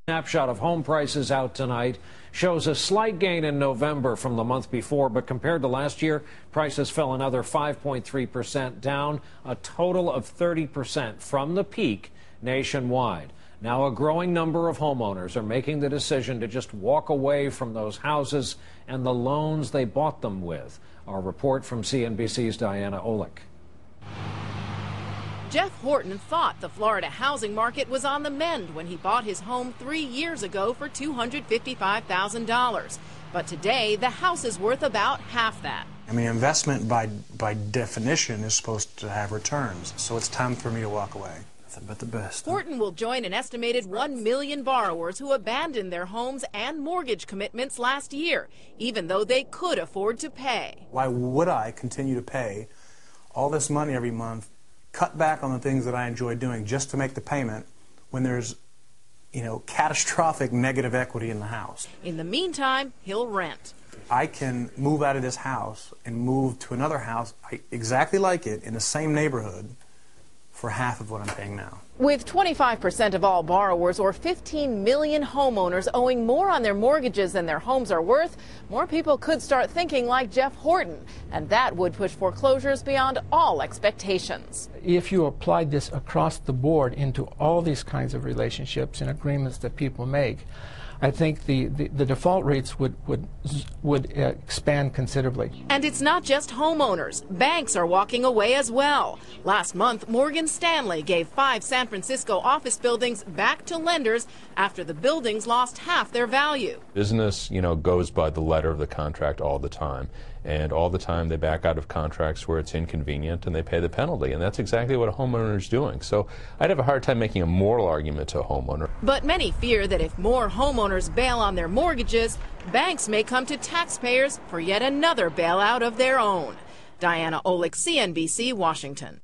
Snapshot of home prices out tonight shows a slight gain in November from the month before, but compared to last year, prices fell another 5.3%, down a total of 30% from the peak nationwide. Now a growing number of homeowners are making the decision to just walk away from those houses and the loans they bought them with. Our report from CNBC's Diana Olick. Jeff Horton thought the Florida housing market was on the mend when he bought his home 3 years ago for $255,000. But today, the house is worth about half that. I mean, investment by definition is supposed to have returns, so it's time for me to walk away. Nothing but the best. Horton will join an estimated 1 million borrowers who abandoned their homes and mortgage commitments last year, even though they could afford to pay. Why would I continue to pay all this money every month, cut back on the things that I enjoy doing just to make the payment when there's, catastrophic negative equity in the house? In the meantime, he'll rent. I can move out of this house and move to another house exactly like it in the same neighborhood for half of what I'm paying now. With 25% of all borrowers, or 15 million homeowners, owing more on their mortgages than their homes are worth, more people could start thinking like Jeff Horton, and that would push foreclosures beyond all expectations. If you applied this across the board into all these kinds of relationships and agreements that people make, I think the default rates would expand considerably. And it's not just homeowners. Banks are walking away as well. Last month, Morgan Stanley gave 5 San Francisco office buildings back to lenders after the buildings lost half their value. Business, goes by the letter of the contract all the time. And all the time they back out of contracts where it's inconvenient and they pay the penalty. And that's exactly what a homeowner is doing. So I'd have a hard time making a moral argument to a homeowner. But many fear that if more homeowners bail on their mortgages, banks may come to taxpayers for yet another bailout of their own. Diana Olick, CNBC, Washington.